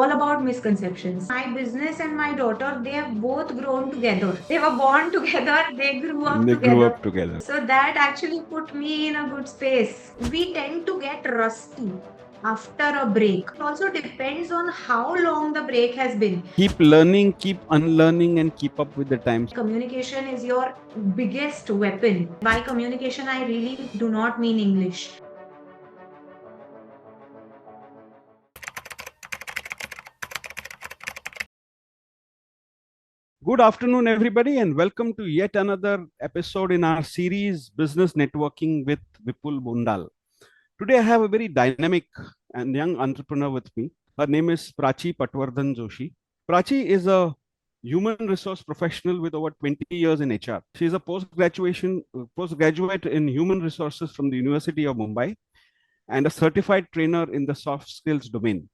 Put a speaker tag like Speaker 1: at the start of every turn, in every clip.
Speaker 1: all about misconceptions. My business and my daughter, they have both grown together. They were born together, they grew up
Speaker 2: They grew
Speaker 1: together.
Speaker 2: up together.
Speaker 1: So that actually put me in a good space. We tend to get rusty after a break. It also depends on how long the break has been.
Speaker 2: Keep learning, keep unlearning, and keep up with the times.
Speaker 1: Communication is your biggest weapon. By communication, I really do not mean English.
Speaker 2: Good afternoon, everybody, and welcome to yet another episode in our series Business Networking with Vipul Bondal. Today, I have a very dynamic and young entrepreneur with me. Her name is Prachi Patwardhan Joshi. Prachi is a human resource professional with over 20 years in HR. She is a postgraduate in human resources from the University of Mumbai and a certified trainer in the soft skills domain.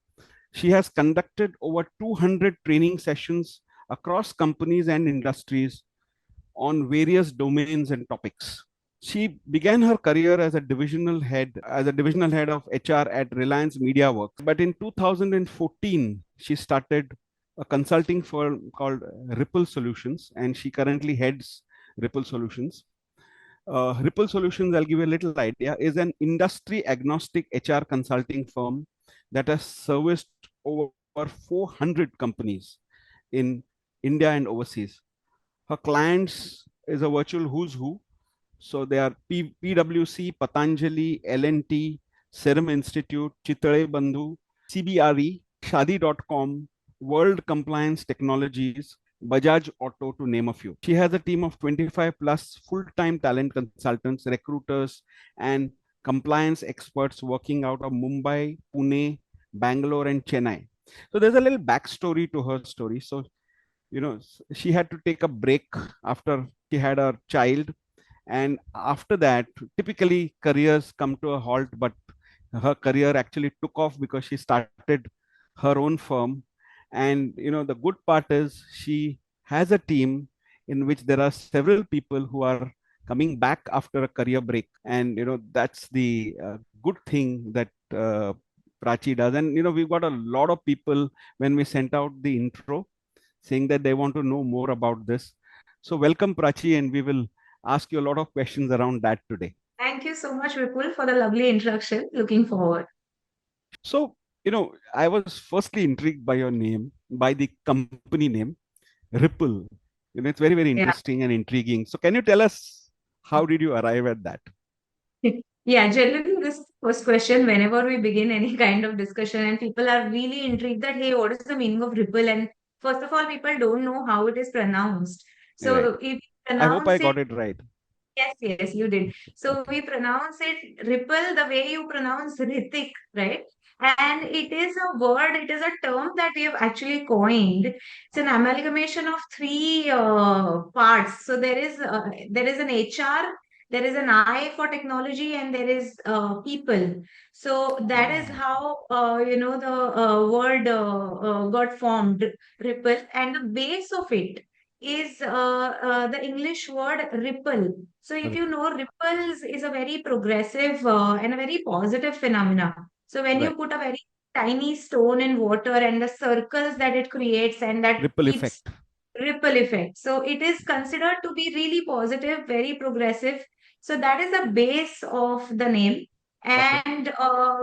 Speaker 2: She has conducted over 200 training sessions across companies and industries on various domains and topics. She began her career as a divisional head of HR at Reliance Media Works. But in 2014, she started a consulting firm called Ripple Solutions, and she currently heads Ripple Solutions. Ripple Solutions, I'll give you a little idea, is an industry agnostic HR consulting firm that has serviced over 400 companies in India and overseas. Her clients is a virtual who's who. So they are PwC, Patanjali, L&T, Serum Institute, Chitale Bandhu, CBRE, Shadi.com, World Compliance Technologies, Bajaj Auto, to name a few. She has a team of 25 plus full-time talent consultants, recruiters, and compliance experts working out of Mumbai, Pune, Bangalore, and Chennai. So there's a little backstory to her story. So, she had to take a break after she had a child. And after that, typically careers come to a halt, but her career actually took off because she started her own firm. And the good part is she has a team in which there are several people who are coming back after a career break. And that's the good thing that Prachi does. And we've got a lot of people when we sent out the intro saying that they want to know more about this. So welcome, Prachi, and we will ask you a lot of questions around that today.
Speaker 1: Thank you so much, Vipul, for the lovely introduction. Looking forward.
Speaker 2: So, I was firstly intrigued by your name, by the company name, Ripple. It's very, very
Speaker 1: Yeah.
Speaker 2: interesting and intriguing. So, can you tell us how did you arrive at that?
Speaker 1: Yeah, generally this first question whenever we begin any kind of discussion and people are really intrigued that, hey, what is the meaning of ripple? And first of all, people don't know how it is pronounced.
Speaker 2: Right.
Speaker 1: So if you
Speaker 2: I hope I
Speaker 1: pronounce it,
Speaker 2: got it right.
Speaker 1: yes, you did. So
Speaker 2: Okay.
Speaker 1: we pronounce it ripple the way you pronounce Ritik, right? And it is a word, it is a term that we have actually coined. It's an amalgamation of three parts. So there is an HR, there is an I for technology, and there is people. So that is
Speaker 2: Oh,
Speaker 1: how the word got formed, ripple, and the base of it is the English word ripple. So if you know, ripples is a very progressive and a very positive phenomena. So when you
Speaker 2: right.
Speaker 1: put a very tiny stone in water and the circles that it creates and that
Speaker 2: Ripple
Speaker 1: keeps
Speaker 2: effect.
Speaker 1: ripple effect. So it is considered to be really positive, very progressive. So that is the base of the name.
Speaker 2: Okay.
Speaker 1: And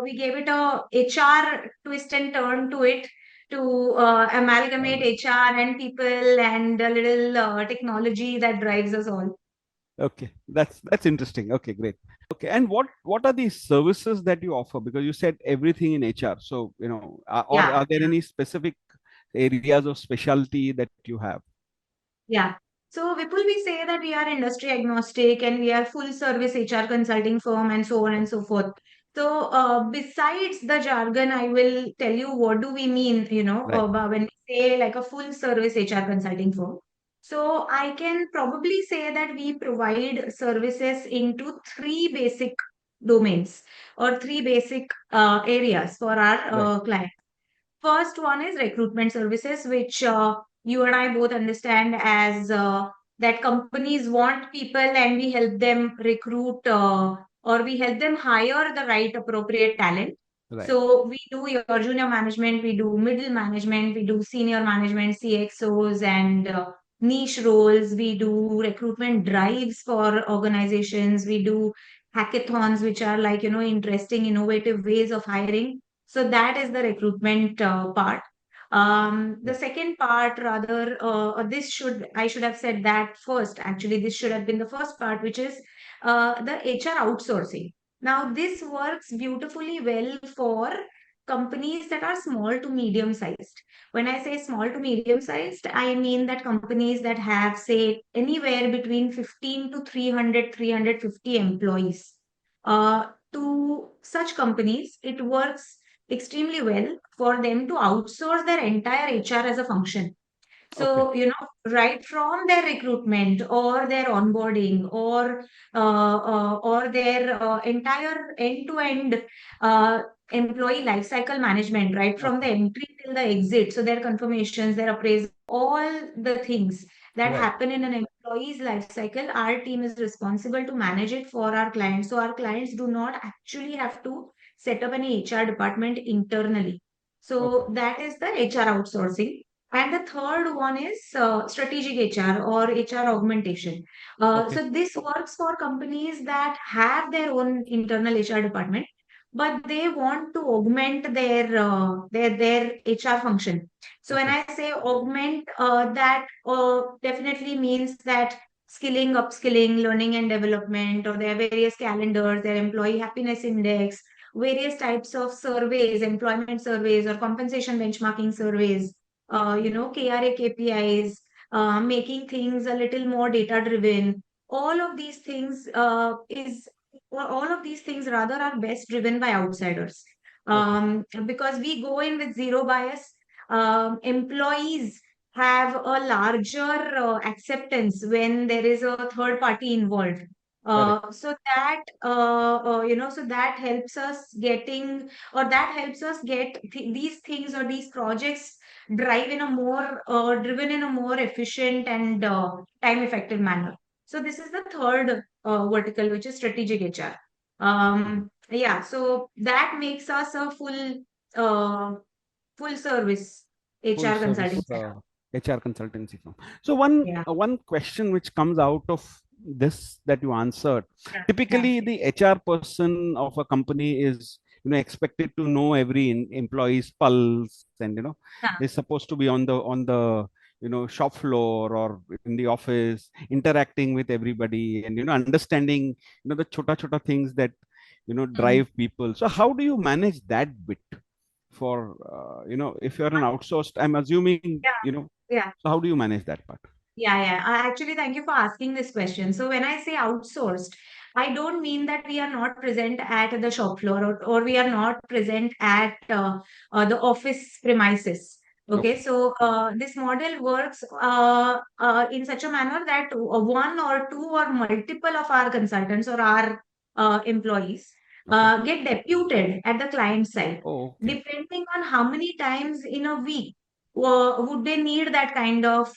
Speaker 1: we gave it a HR twist and turn to it to
Speaker 2: All
Speaker 1: amalgamate
Speaker 2: right.
Speaker 1: HR and people and a little technology that drives us all.
Speaker 2: Okay. That's interesting. Okay, great. Okay. And what are the services that you offer? Because you said everything in HR. So, or
Speaker 1: Yeah.
Speaker 2: are there any specific areas of specialty that you have?
Speaker 1: Yeah. So, Vipul, we say that we are industry agnostic and we are full service HR consulting firm and so on and so forth. So, besides the jargon, I will tell you what do we mean,
Speaker 2: Right.
Speaker 1: when we say like a full service HR consulting firm. So, I can probably say that we provide services into three basic domains or three basic areas for
Speaker 2: Right.
Speaker 1: our clients. First one is recruitment services, which you and I both understand as that companies want people and we help them recruit or we help them hire the right appropriate talent.
Speaker 2: Right.
Speaker 1: So we do your junior management, we do middle management, we do senior management, CXOs and niche roles. We do recruitment drives for organizations. We do hackathons, which are like, interesting, innovative ways of hiring. So that is the recruitment part. The
Speaker 2: Right.
Speaker 1: second part, rather, I should have said that first. Actually, this should have been the first part, which is the HR outsourcing. Now, this works beautifully well for companies that are small to medium sized. When I say small to medium sized, I mean that companies that have, say, anywhere between 15 to 350 employees. To such companies, it works extremely well for them to outsource their entire HR as a function.
Speaker 2: Okay.
Speaker 1: So, right from their recruitment or their onboarding or their entire end-to-end uh, employee lifecycle management, right from the
Speaker 2: Okay.
Speaker 1: entry till the exit. So their confirmations, their appraisal, all the things that
Speaker 2: Right.
Speaker 1: happen in an employee's life cycle, our team is responsible to manage it for our clients. So our clients do not actually have to set up an HR department internally.
Speaker 2: Okay.
Speaker 1: So that is the HR outsourcing. And the third one is strategic HR or HR augmentation.
Speaker 2: Okay.
Speaker 1: So this works for companies that have their own internal HR department, but they want to augment their HR function. So when
Speaker 2: Okay.
Speaker 1: I say augment, that definitely means that skilling, upskilling, learning and development, or their various calendars, their employee happiness index, various types of surveys, employment surveys, or compensation benchmarking surveys, KRA KPIs, making things a little more data driven. All of these things all of these things rather are best driven by outsiders.
Speaker 2: Okay.
Speaker 1: Because we go in with zero bias. Employees have a larger acceptance when there is a third party involved.
Speaker 2: Correct.
Speaker 1: So that helps us getting, or that helps us get these things or these projects driven in a more efficient and time effective manner. So this is the third vertical, which is strategic HR.
Speaker 2: Mhm.
Speaker 1: Yeah, so that makes us a full service
Speaker 2: Full
Speaker 1: HR consulting
Speaker 2: service
Speaker 1: setup.
Speaker 2: HR consultancy firm. So one
Speaker 1: Yeah,
Speaker 2: one question which comes out of this that you answered,
Speaker 1: yeah, yeah,
Speaker 2: typically the HR person of a company is expected to know every employee's pulse, and
Speaker 1: yeah,
Speaker 2: is supposed to be on the shop floor or in the office interacting with everybody, and understanding the chota chota things that
Speaker 1: mm,
Speaker 2: drive people. So how do you manage that bit for if you're an outsourced, I'm assuming,
Speaker 1: yeah, yeah.
Speaker 2: so how do you manage that part?
Speaker 1: Yeah, yeah. Actually, thank you for asking this question. So, when I say outsourced, I don't mean that we are not present at the shop floor or we are not present at the office premises. Okay,
Speaker 2: Okay.
Speaker 1: so this model works in such a manner that one or two or multiple of our consultants or our employees
Speaker 2: Okay.
Speaker 1: get deputed at the client side,
Speaker 2: Oh, okay.
Speaker 1: depending on how many times in a week would they need that kind of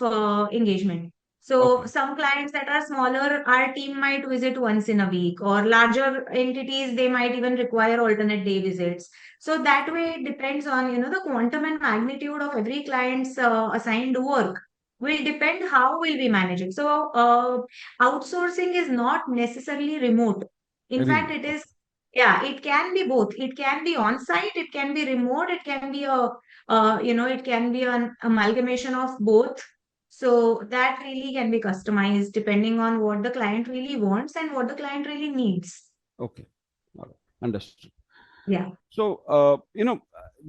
Speaker 1: engagement. So
Speaker 2: Okay.
Speaker 1: some clients that are smaller, our team might visit once in a week, or larger entities, they might even require alternate day visits. So that way it depends on, the quantum and magnitude of every client's assigned work will depend how will we manage it. So outsourcing is not necessarily remote. In fact,
Speaker 2: Remote.
Speaker 1: it is,
Speaker 2: Okay.
Speaker 1: yeah, it can be both. It can be on site, it can be remote, it can be it can be an amalgamation of both. So that really can be customized depending on what the client really wants and what the client really needs.
Speaker 2: Okay. All right. Understood.
Speaker 1: Yeah,
Speaker 2: So,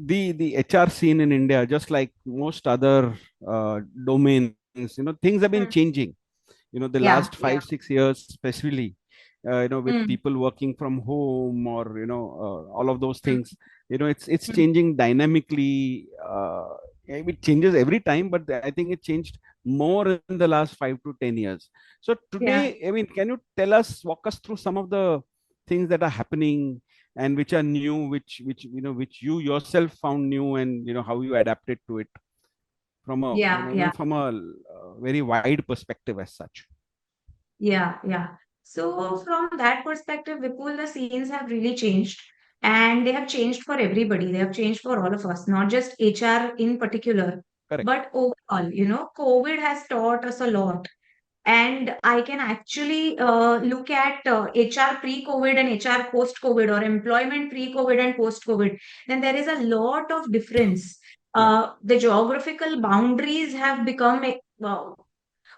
Speaker 2: the HR scene in India, just like most other domains, things have been
Speaker 1: mm,
Speaker 2: changing. The
Speaker 1: yeah,
Speaker 2: last
Speaker 1: yeah.
Speaker 2: 5 6 years, especially, with
Speaker 1: Mm,
Speaker 2: people working from home, or all of those
Speaker 1: mm,
Speaker 2: things. It's
Speaker 1: mm.
Speaker 2: changing dynamically. It changes every time, but I think it changed more in the last 5 to 10 years. So
Speaker 1: Yeah,
Speaker 2: today, I mean, can you walk us through some of the things that are happening and which are new, which you yourself found new, and how you adapted to it from a
Speaker 1: yeah, yeah,
Speaker 2: very wide perspective as such.
Speaker 1: yeah, yeah. So from that perspective, Vipul, the scenes have really changed. and they have changed for everybody. They have changed for all of us, not just HR in particular,
Speaker 2: Correct.
Speaker 1: but overall. COVID has taught us a lot. And I can actually look at HR pre-COVID and HR post-COVID, or employment pre-COVID and post-COVID. Then there is a lot of difference.
Speaker 2: Yeah.
Speaker 1: The geographical boundaries have become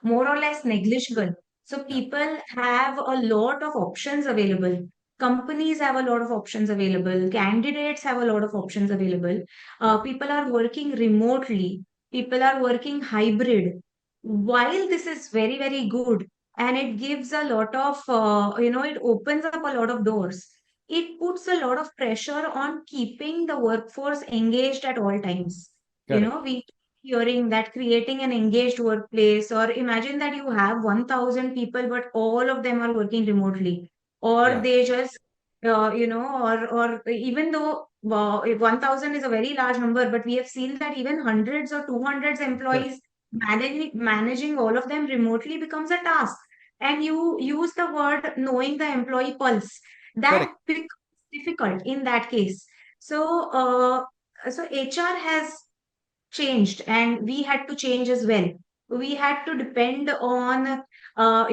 Speaker 1: more or less negligible. So
Speaker 2: Yeah.
Speaker 1: people have a lot of options available. Companies have a lot of options available. Candidates have a lot of options available.
Speaker 2: Yeah.
Speaker 1: People are working remotely. People are working hybrid. While this is very, very good, and it gives a lot of, it opens up a lot of doors. It puts a lot of pressure on keeping the workforce engaged at all times.
Speaker 2: Correct.
Speaker 1: We hearing that creating an engaged workplace, or imagine that you have 1000 people but all of them are working remotely, or
Speaker 2: Yeah.
Speaker 1: they just or even though 1000 is a very large number, but we have seen that even hundreds or 200
Speaker 2: Correct.
Speaker 1: employees managing all of them remotely becomes a task. And you use the word knowing the employee pulse, that
Speaker 2: Correct.
Speaker 1: becomes difficult in that case. So HR has changed, and we had to change as well. We had to depend on a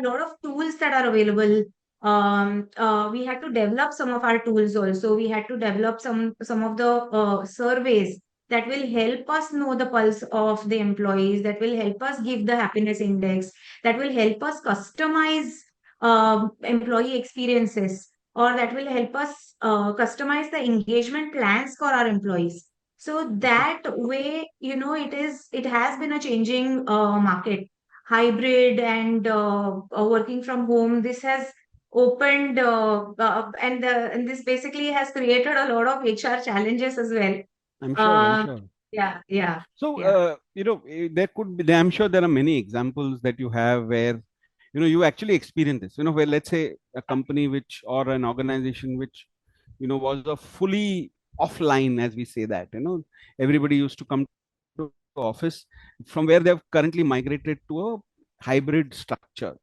Speaker 1: lot of tools that are available. We had to develop some of our tools also. We had to develop some of the surveys that will help us know the pulse of the employees, that will help us give the happiness index, that will help us customize employee experiences, or that will help us customize the engagement plans for our employees. So
Speaker 2: Okay.
Speaker 1: that way, it has been a changing market. Hybrid and working from home, this has opened, and this basically has created a lot of HR challenges as well.
Speaker 2: I'm sure. I'm
Speaker 1: Uh,
Speaker 2: sure.
Speaker 1: yeah, yeah,
Speaker 2: So,
Speaker 1: yeah,
Speaker 2: there could be, I'm sure there are many examples that you have where, you actually experience this, where let's say a company which, or an organization which, was a fully offline, as we say that, everybody used to come to office, from where they've currently migrated to a hybrid structure.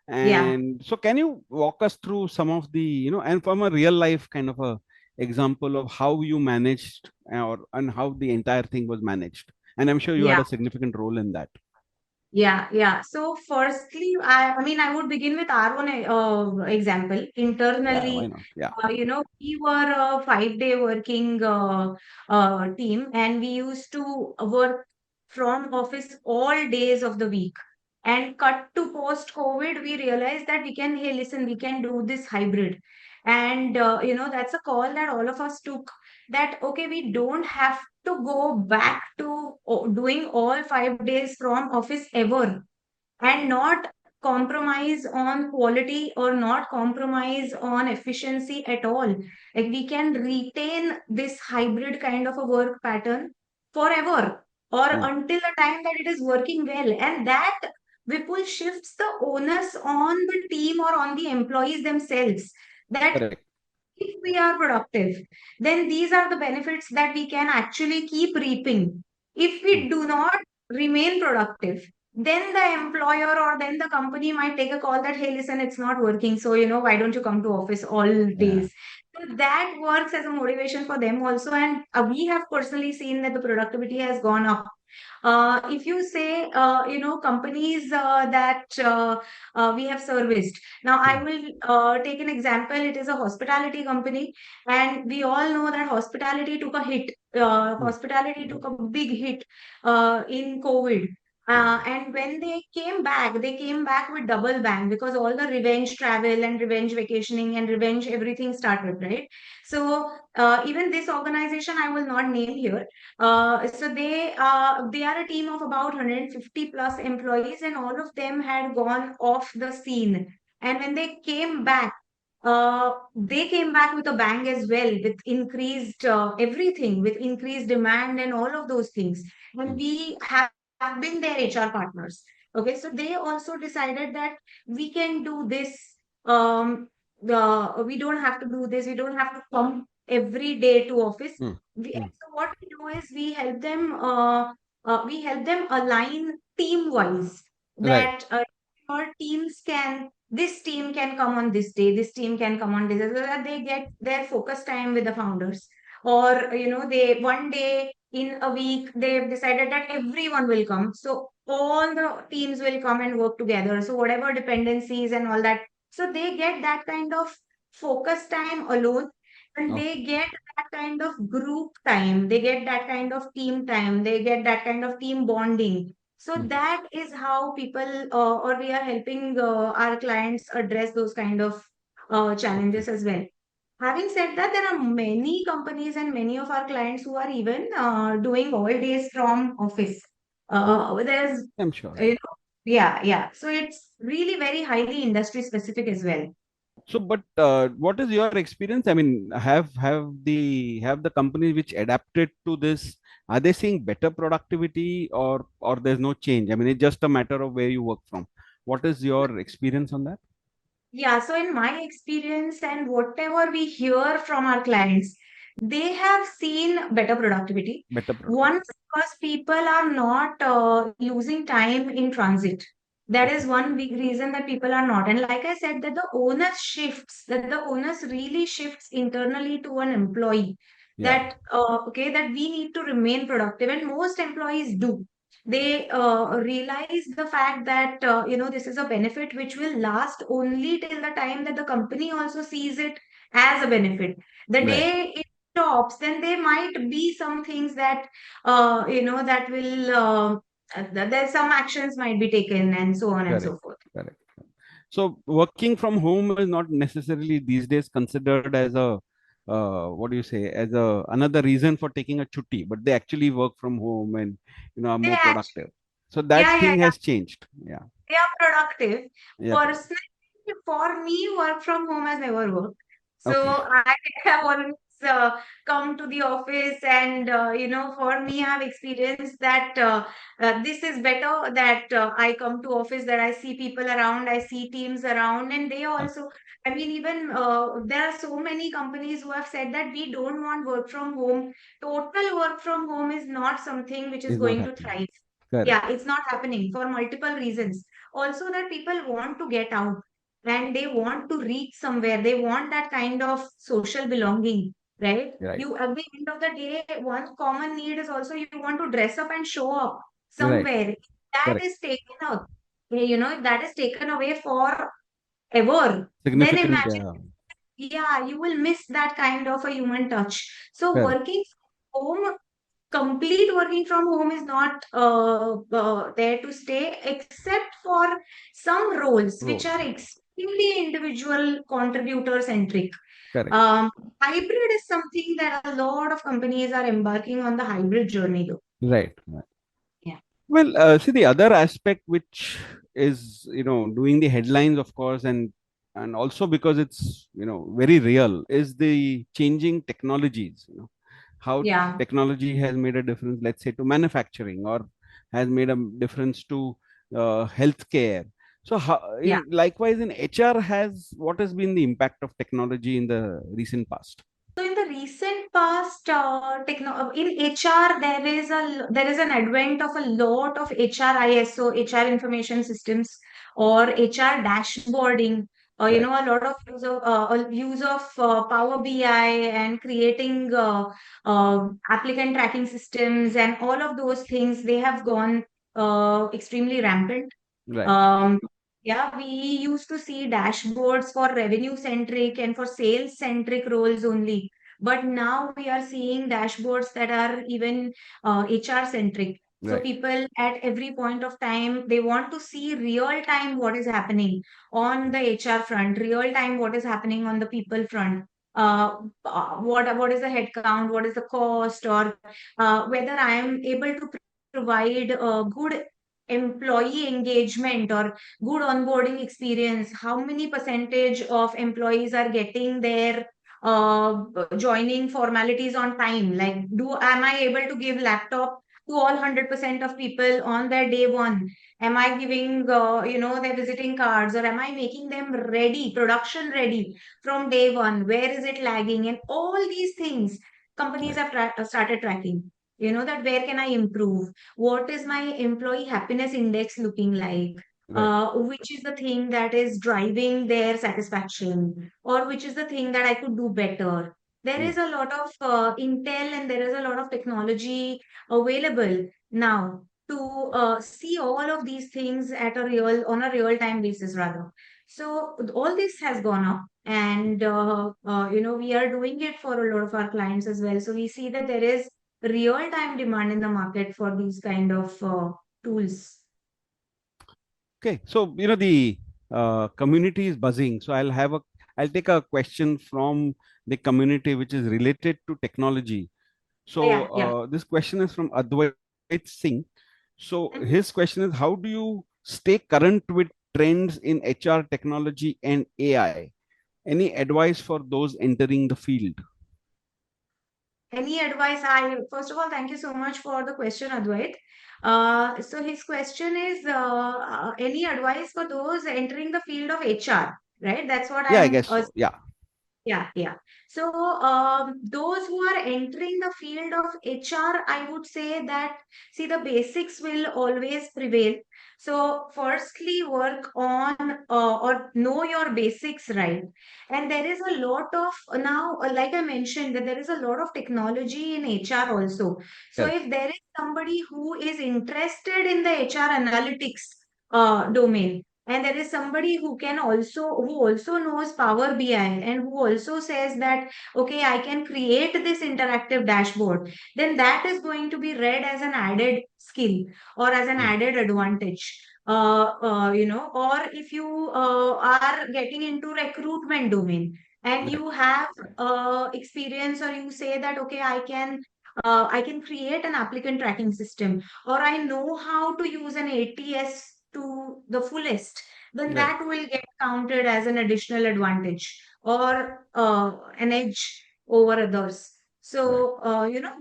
Speaker 1: yeah.
Speaker 2: And so, can you walk us through some of the, and from a real life kind of a example of how you managed, or and how the entire thing was managed? And I'm sure you had
Speaker 1: Yeah.
Speaker 2: a significant role in that.
Speaker 1: Yeah, yeah. So firstly, I mean, I would begin with our own example.
Speaker 2: Yeah, why
Speaker 1: Internally,
Speaker 2: not? Yeah.
Speaker 1: we were a 5-day working team, and we used to work from office all days of the week. And cut to post-COVID, we realized that hey, listen, we can do this hybrid. And, that's a call that all of us took, that, okay, we don't have to go back to doing all 5 days from office ever, and not compromise on quality or not compromise on efficiency at all. Like, we can retain this hybrid kind of a work pattern forever, or
Speaker 2: Hmm.
Speaker 1: until the time that it is working well. And that, Vipul, shifts the onus on the team or on the employees themselves, that
Speaker 2: Correct.
Speaker 1: if we are productive, then these are the benefits that we can actually keep reaping. If
Speaker 2: Hmm.
Speaker 1: we do not remain productive, then the employer or then the company might take a call that, hey, listen, it's not working. So, why don't you come to office all
Speaker 2: Yeah.
Speaker 1: days? So that works as a motivation for them also. And we have personally seen that the productivity has gone up. If you say, companies that we have serviced. Now, I
Speaker 2: Hmm.
Speaker 1: will take an example. It is a hospitality company, and we all know that hospitality took a hit.
Speaker 2: Hmm.
Speaker 1: Hospitality took a big hit in COVID.
Speaker 2: Hmm.
Speaker 1: And when they came back with double bang, because all the revenge travel and revenge vacationing and revenge everything started, right? So even this organization, I will not name here. So they are a team of about 150 plus employees, and all of them had gone off the scene. And when they came back with a bang as well, with increased everything, with increased demand and all of those things. And
Speaker 2: Hmm.
Speaker 1: we have been their HR partners. Okay, so they also decided that we can do this. Um, we don't have to do this. We don't have to come every day to office.
Speaker 2: Hmm. Hmm.
Speaker 1: So what we do is we help them align team wise,
Speaker 2: Right.
Speaker 1: that your teams can this team can come on this day, this team can come on this day, so that they get their focus time with the founders. Or, they one day in a week, they've decided that everyone will come. So all the teams will come and work together. So whatever dependencies and all that. So they get that kind of focus time alone, and
Speaker 2: Okay.
Speaker 1: they get that kind of group time. They get that kind of team time. They get that kind of team bonding. So
Speaker 2: Mhm.
Speaker 1: that is how people, or we are helping our clients address those kind of
Speaker 2: Okay.
Speaker 1: challenges as well. Having said that, there are many companies and many of our clients who are even doing all days from office. There's,
Speaker 2: I'm sure.
Speaker 1: you know, yeah, yeah. So it's really very highly industry specific as well.
Speaker 2: So, but what is your experience? I mean, have the companies which adapted to this, are they seeing better productivity, or there's no change? I mean, it's just a matter of where you work from. What is your experience on that?
Speaker 1: Yeah, so in my experience and whatever we hear from our clients, they have seen better productivity.
Speaker 2: Better
Speaker 1: One,
Speaker 2: productivity.
Speaker 1: because people are not losing time in transit. That is
Speaker 2: Okay.
Speaker 1: one big reason that people are not. And like I said, that the onus really shifts internally to an employee.
Speaker 2: Yeah.
Speaker 1: That okay, that we need to remain productive, and most employees do. They realize the fact that this is a benefit which will last only till the time that the company also sees it as a benefit. The
Speaker 2: Right.
Speaker 1: day it stops, then there might be some things that that will there's some actions might be taken and so on and
Speaker 2: Correct.
Speaker 1: so forth.
Speaker 2: Correct. So working from home is not necessarily these days considered as a what do you say, as a another reason for taking a chutti, but they actually work from home and are
Speaker 1: They
Speaker 2: more
Speaker 1: actually,
Speaker 2: productive. So that
Speaker 1: yeah, yeah,
Speaker 2: thing
Speaker 1: yeah.
Speaker 2: has changed. Yeah.
Speaker 1: They are productive.
Speaker 2: Yeah.
Speaker 1: Personally, for me, work from home has never worked. So
Speaker 2: Okay.
Speaker 1: I have always come to the office, and for me, I have experienced that this is better. That I come to office, that I see people around, I see teams around, and they
Speaker 2: Okay.
Speaker 1: also. I mean, even there are so many companies who have said that we don't want work from home. Total work from home is not something which is
Speaker 2: Is not
Speaker 1: going to
Speaker 2: happening.
Speaker 1: thrive.
Speaker 2: Correct.
Speaker 1: Yeah, it's not happening for multiple reasons. Also, that people want to get out and they want to reach somewhere. They want that kind of social belonging, right?
Speaker 2: Right.
Speaker 1: You, at the end of the day, one common need is also you want to dress up and show up
Speaker 2: Right.
Speaker 1: somewhere. That
Speaker 2: Correct.
Speaker 1: is taken out. If that is taken away forever, then
Speaker 2: Significant.
Speaker 1: imagine, yeah, you will miss that kind of a human touch. So
Speaker 2: Correct.
Speaker 1: working from home, complete working from home is not there to stay, except for some roles which are
Speaker 2: Roles.
Speaker 1: extremely individual contributor centric.
Speaker 2: Correct.
Speaker 1: Um, Hybrid is something that a lot of companies are embarking on the hybrid journey though.
Speaker 2: Right. Right.
Speaker 1: Yeah.
Speaker 2: Well, see, the other aspect which is, doing the headlines, of course, and also because it's, very real, is the changing technologies. How
Speaker 1: Yeah.
Speaker 2: technology has made a difference, let's say, to manufacturing, or has made a difference to healthcare. So,
Speaker 1: Yeah.
Speaker 2: likewise in HR, what has been the impact of technology in the recent past?
Speaker 1: So in the recent past, in HR, there is an advent of a lot of HRIS, HR information systems, or HR dashboarding.
Speaker 2: Right.
Speaker 1: A lot of use of Power BI, and creating applicant tracking systems, and all of those things. They have gone extremely rampant.
Speaker 2: Right.
Speaker 1: Um, yeah, we used to see dashboards for revenue centric and for sales centric roles only. But now we are seeing dashboards that are even HR centric. So
Speaker 2: Right.
Speaker 1: people at every point of time, they want to see real time what is happening on the HR front, real time what is happening on the people front. What is the headcount, what is the cost, or whether I am able to provide good employee engagement or good onboarding experience. How many percentage of employees are getting their joining formalities on time? Like, am I able to give laptop to all 100% of people on their day one? Am I giving their visiting cards, or am I making them ready, production ready from day one? Where is it lagging? And all these things companies
Speaker 2: Right.
Speaker 1: have started tracking. That where can I improve? What is my employee happiness index looking like?
Speaker 2: Right.
Speaker 1: which is the thing that is driving their satisfaction, or which is the thing that I could do better. There
Speaker 2: Hmm.
Speaker 1: is a lot of intel and there is a lot of technology available now to see all of these things at a on a real time basis rather. So all this has gone up, and we are doing it for a lot of our clients as well. So we see that there is real time demand in the market for these kind of tools.
Speaker 2: Okay. So, the community is buzzing. So I'll take a question from the community which is related to technology. So,
Speaker 1: Yeah, yeah.
Speaker 2: this question is from Advait Singh. So,
Speaker 1: Mhm.
Speaker 2: his question is, how do you stay current with trends in HR technology and AI? Any advice for those entering the field?
Speaker 1: Any advice? First of all, thank you so much for the question, Advait. So his question is, any advice for those entering the field of HR, right? That's what
Speaker 2: Yeah, I
Speaker 1: I'm
Speaker 2: guess so. Yeah.
Speaker 1: Yeah, yeah. So, those who are entering the field of HR, I would say that, see, the basics will always prevail. So, firstly, work on or know your basics, right? And there is a lot of now, like I mentioned, that there is a lot of technology in HR also. So,
Speaker 2: Correct.
Speaker 1: if there is somebody who is interested in the HR analytics domain, and there is somebody who also knows Power BI, and who also says that, okay, I can create this interactive dashboard, then that is going to be read as an added skill or as an
Speaker 2: Hmm.
Speaker 1: added advantage. Or if you are getting into recruitment domain and
Speaker 2: Right.
Speaker 1: you have experience, or you say that, okay, I can create an applicant tracking system, or I know how to use an ATS to the fullest, then
Speaker 2: Right.
Speaker 1: that will get counted as an additional advantage or an edge over others.
Speaker 2: Right.
Speaker 1: So,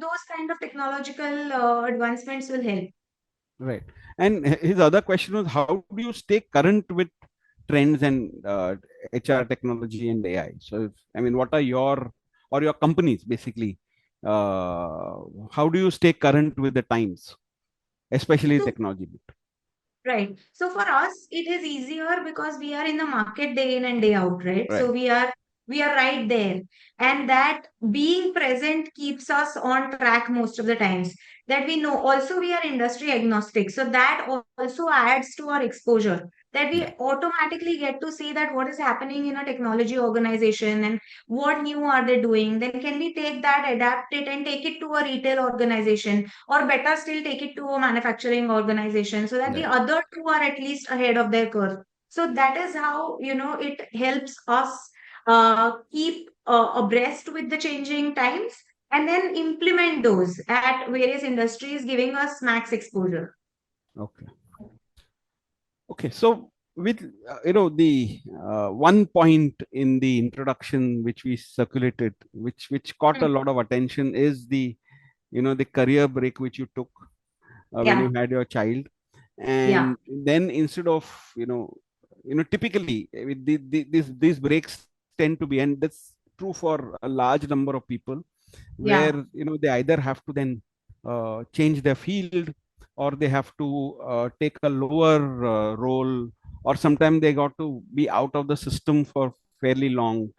Speaker 1: those kind of technological advancements will help.
Speaker 2: Right. And his other question was, how do you stay current with trends and HR technology and AI? So, I mean, what are your or your companies basically? How do you stay current with the times, especially
Speaker 1: So
Speaker 2: technology bit?
Speaker 1: right. So for us, it is easier because we are in the market day in and day out, right? So
Speaker 2: Right.
Speaker 1: we are right there. And that being present keeps us on track most of the times. That we know. Also, we are industry agnostic. So that also adds to our exposure. That we
Speaker 2: Yeah.
Speaker 1: automatically get to see that what is happening in a technology organization and what new are they doing. Then can we take that, adapt it, and take it to a retail organization, or better still take it to a manufacturing organization, so that the
Speaker 2: Right.
Speaker 1: other two are at least ahead of their curve. So that is how it helps us keep abreast with the changing times, and then implement those at various industries, giving us max exposure.
Speaker 2: Okay. Okay. So, with the one point in the introduction which we circulated, which caught a
Speaker 1: Hmm.
Speaker 2: lot of attention, is the career break which you took when
Speaker 1: Yeah,
Speaker 2: you had your child,
Speaker 1: yeah,
Speaker 2: and then instead of typically with these breaks tend to be, and that's true for a large number of people, where
Speaker 1: yeah,
Speaker 2: they either have to then change their field, or they have to take a lower role, or sometimes they got to be out of the system for fairly long,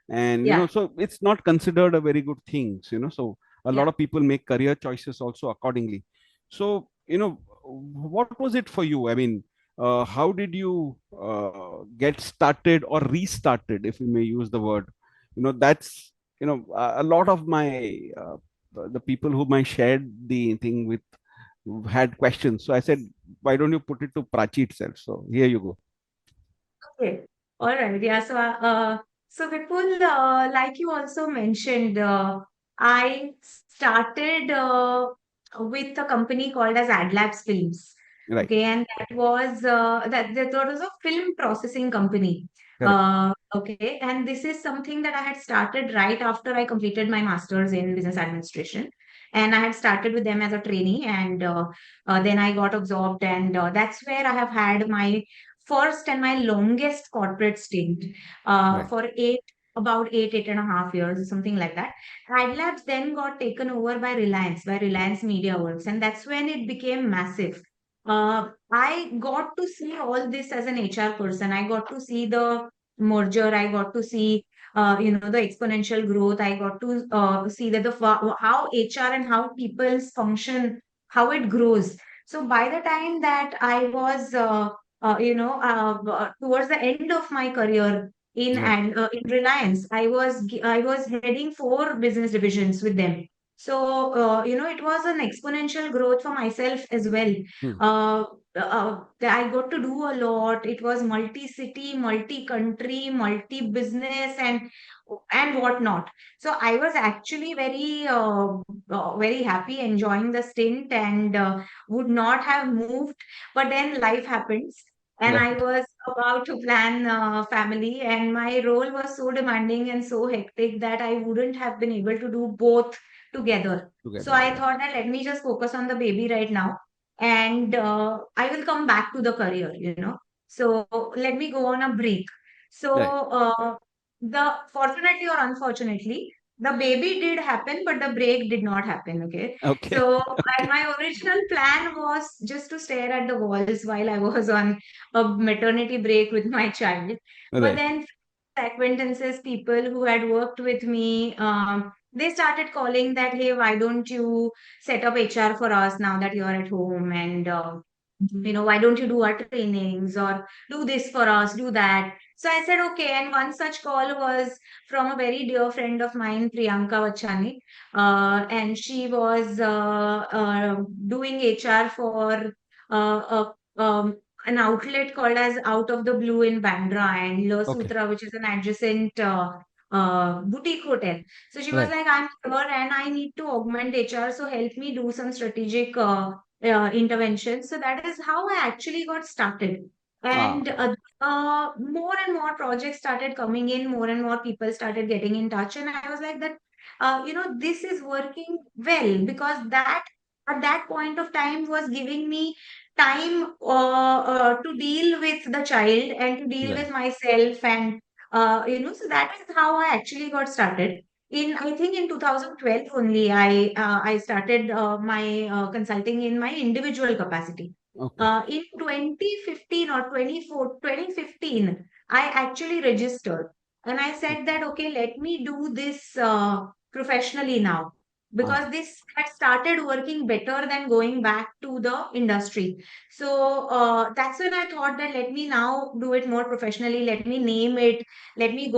Speaker 2: and
Speaker 1: yeah,
Speaker 2: so it's not considered a very good thing, so a lot
Speaker 1: yeah.
Speaker 2: of people make career choices also accordingly. So what was it for you? I mean, how did you get started or restarted, if you may use the word? That's a lot of my the people whom I shared the thing with had questions, so I said, why don't you put it to Prachi itself? So here you go.
Speaker 1: Okay. All right. Yeah. So Vipul, like you also mentioned, I started with a company called as AdLabs Films.
Speaker 2: Right.
Speaker 1: Okay, and that was a film processing company.
Speaker 2: Correct.
Speaker 1: Okay, and this is something that I had started right after I completed my master's in business administration, and I had started with them as a trainee, and then I got absorbed, and that's where I have had my first and my longest corporate stint
Speaker 2: Right.
Speaker 1: for about 8.5 years, something like that. AdLabs then got taken over by Reliance Media Works, and that's when it became massive. I got to see all this as an HR person. I got to see the merger. I got to see, the exponential growth. I got to see that how HR and how people's function, how it grows. So by the time that I was, towards the end of my career
Speaker 2: Right.
Speaker 1: in Reliance, I was heading four business divisions with them. So, it was an exponential growth for myself as well.
Speaker 2: Hmm.
Speaker 1: Uh, I got to do a lot. It was multi-city, multi-country, multi-business, and whatnot. So I was actually very happy, enjoying the stint, and would not have moved. But then life happens, and I
Speaker 2: Right.
Speaker 1: was about to plan family, and my role was so demanding and so hectic that I wouldn't have been able to do both together. So
Speaker 2: Together.
Speaker 1: I
Speaker 2: Right.
Speaker 1: thought that let me just focus on the baby right now, and I will come back to the career. So let me go on a break. So
Speaker 2: Right.
Speaker 1: the fortunately or unfortunately, the baby did happen, but the break did not happen. Okay.
Speaker 2: Okay.
Speaker 1: So and
Speaker 2: Okay.
Speaker 1: my original plan was just to stare at the walls while I was on a maternity break with my child. But
Speaker 2: Right.
Speaker 1: then acquaintances, people who had worked with me, they started calling that, hey, why don't you set up HR for us now that you're at home? And, why don't you do our trainings or do this for us, do that? So I said, okay. And one such call was from a very dear friend of mine, Priyanka Vachani. And she was doing HR for an outlet called as Out of the Blue in Bandra and La
Speaker 2: Okay.
Speaker 1: Sutra, which is an adjacent boutique hotel. So she was
Speaker 2: Right.
Speaker 1: like, I'm here and I need to augment HR. So help me do some strategic interventions. So that is how I actually got started.
Speaker 2: Ah.
Speaker 1: And more and more projects started coming in, more and more people started getting in touch. And I was like, that, this is working well because that at that point of time was giving me time to deal with the child and to deal
Speaker 2: Right.
Speaker 1: with myself. And so that is how I actually got started. I think in 2012 only, I started my consulting in my individual capacity.
Speaker 2: Okay.
Speaker 1: In 2015 or 2015, I actually registered and I said
Speaker 2: Okay.
Speaker 1: that, okay, let me do this professionally now
Speaker 2: Ah.
Speaker 1: because this had started working better than going back to the industry. So that's when I thought that let me now do it more professionally. Let me name it. Let me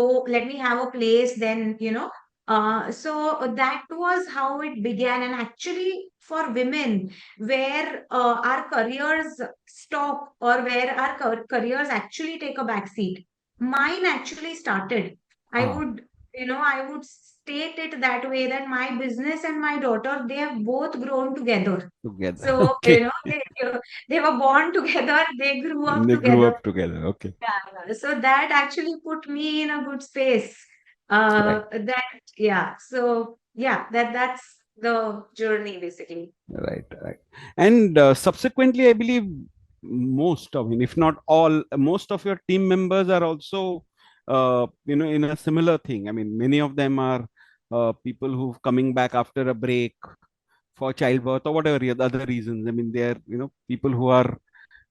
Speaker 1: have a place. Then, so that was how it began. And actually, for women, where our careers stop or where our careers actually take a back seat, mine actually started. I
Speaker 2: Ah.
Speaker 1: would, I would state it that way that my business and my daughter, they have both grown together.
Speaker 2: Together.
Speaker 1: So,
Speaker 2: Okay.
Speaker 1: they were born together, they grew
Speaker 2: And
Speaker 1: up
Speaker 2: they grew
Speaker 1: together.
Speaker 2: up together. Okay.
Speaker 1: Yeah, so that actually put me in a good space.
Speaker 2: Right.
Speaker 1: That's the journey basically.
Speaker 2: Right. Right. And subsequently, I believe most, I mean, if not all, most of your team members are also, in a similar thing. I mean, many of them are people who coming back after a break for childbirth or whatever other reasons. I mean, they're, people who are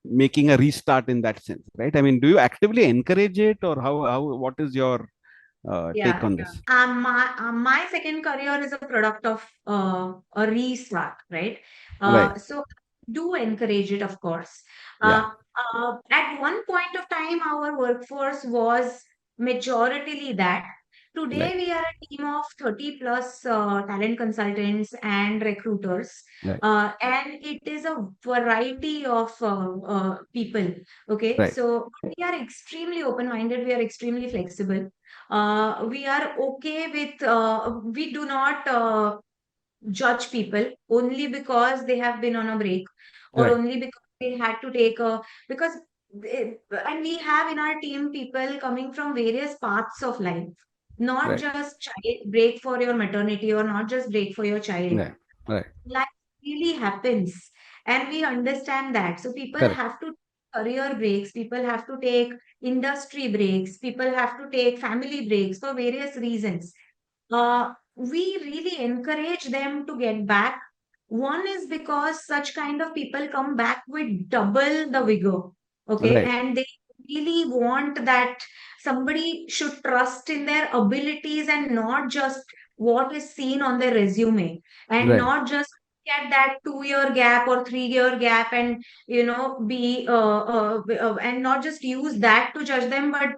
Speaker 2: making a restart in that sense, right? I mean, do you actively encourage it, or what is your take
Speaker 1: Yeah.
Speaker 2: on this?
Speaker 1: My second career is a product of a restart, right?
Speaker 2: Right.
Speaker 1: So do encourage it, of course.
Speaker 2: Yeah.
Speaker 1: At one point of time, our workforce was majoritarily that. Today,
Speaker 2: Right.
Speaker 1: we are a team of 30 plus talent consultants and recruiters,
Speaker 2: Right.
Speaker 1: and it is a variety of people. Okay,
Speaker 2: Right.
Speaker 1: so we are extremely open-minded, we are extremely flexible. We are okay with, we do not judge people only because they have been on a break or
Speaker 2: Right.
Speaker 1: only because they had to take a, because, and we have in our team people coming from various paths of life, not
Speaker 2: Right.
Speaker 1: just break for your maternity or not just break for your child.
Speaker 2: Right. Right.
Speaker 1: Life really happens and we understand that. So people
Speaker 2: Correct.
Speaker 1: have to career breaks, people have to take industry breaks, people have to take family breaks for various reasons. We really encourage them to get back. One is because such kind of people come back with double the vigor. Okay.
Speaker 2: Right.
Speaker 1: And they really want that somebody should trust in their abilities and not just what is seen on their resume, and
Speaker 2: Right.
Speaker 1: not just get that 2 year gap or 3 year gap, and be and not just use that to judge them, but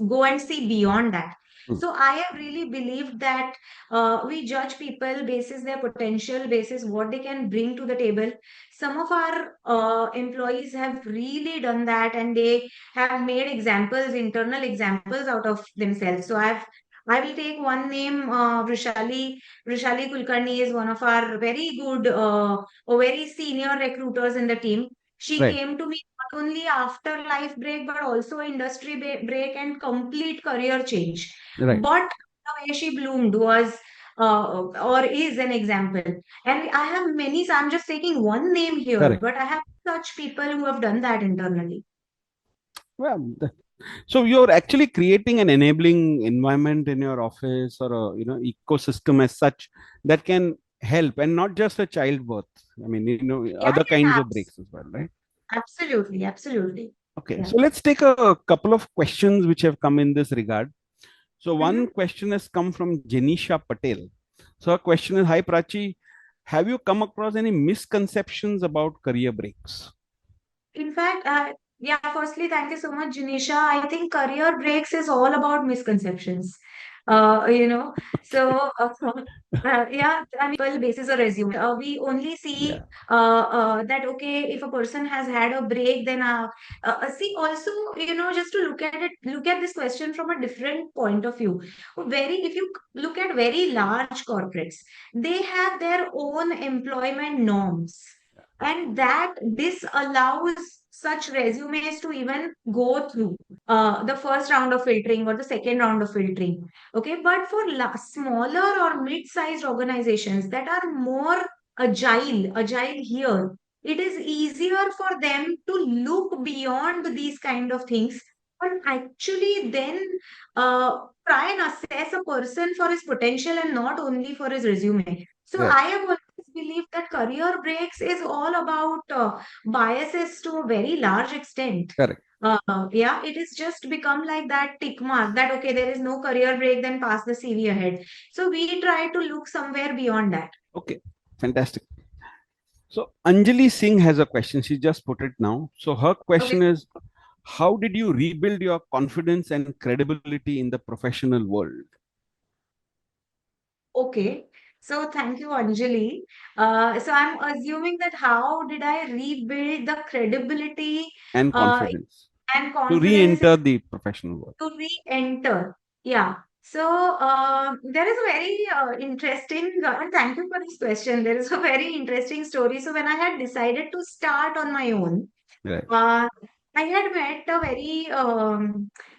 Speaker 1: go and see beyond that.
Speaker 2: Hmm.
Speaker 1: So I have really believed that we judge people basis their potential, basis what they can bring to the table. Some of our employees have really done that, and they have made examples, internal examples out of themselves. So I will take one name. Vrishali Kulkarni is one of our very good, or very senior recruiters in the team. She
Speaker 2: Right.
Speaker 1: came to me not only after life break, but also industry break and complete career change.
Speaker 2: Right.
Speaker 1: But the way she bloomed was, or is an example. And I have many, so I'm just taking one name here,
Speaker 2: Correct.
Speaker 1: but I have such people who have done that internally.
Speaker 2: Well, so you're actually creating an enabling environment in your office, or a ecosystem as such, that can help, and not just a childbirth. I mean,
Speaker 1: Yeah,
Speaker 2: other kinds
Speaker 1: yeah,
Speaker 2: of breaks as well, right?
Speaker 1: absolutely, absolutely.
Speaker 2: Okay,
Speaker 1: Yeah.
Speaker 2: so let's take a couple of questions which have come in this regard. So one
Speaker 1: Mhm.
Speaker 2: question has come from Jenisha Patel. So her question is, "Hi Prachi, have you come across any misconceptions about career breaks?"
Speaker 1: In fact, yeah, firstly, thank you so much, Janisha. I think career breaks is all about misconceptions. Uh, you know, so yeah, I mean, people basis a resume. We only see
Speaker 2: Yeah.
Speaker 1: that, okay, if a person has had a break, then see also, just to look at this question from a different point of view. If you look at very large corporates, they have their own employment norms, and that this allows such resumes to even go through the first round of filtering or the second round of filtering. Okay, but for smaller or mid-sized organizations that are more agile here, it is easier for them to look beyond these kind of things and actually then try and assess a person for his potential and not only for his resume. So
Speaker 2: Right.
Speaker 1: I have always believed that career breaks is all about biases to a very large extent.
Speaker 2: Correct.
Speaker 1: Yeah, it is just become like that tick mark that, okay, there is no career break, then pass the CV ahead. So we try to look somewhere beyond that.
Speaker 2: Okay. Fantastic. So Anjali Singh has a question. She just put it now. So her
Speaker 1: Okay.
Speaker 2: question is, how did you rebuild your confidence and credibility in the professional world
Speaker 1: Okay. So thank you, Anjali. So I'm assuming that how did I rebuild the credibility
Speaker 2: and
Speaker 1: uh,
Speaker 2: confidence
Speaker 1: and
Speaker 2: to
Speaker 1: confidence
Speaker 2: re-enter the professional world?
Speaker 1: to re-enter? Yeah. So there is a very interesting, and thank you for this question. There is a very interesting story. So when I had decided to start on my own,
Speaker 2: Right.
Speaker 1: uh, I had met a very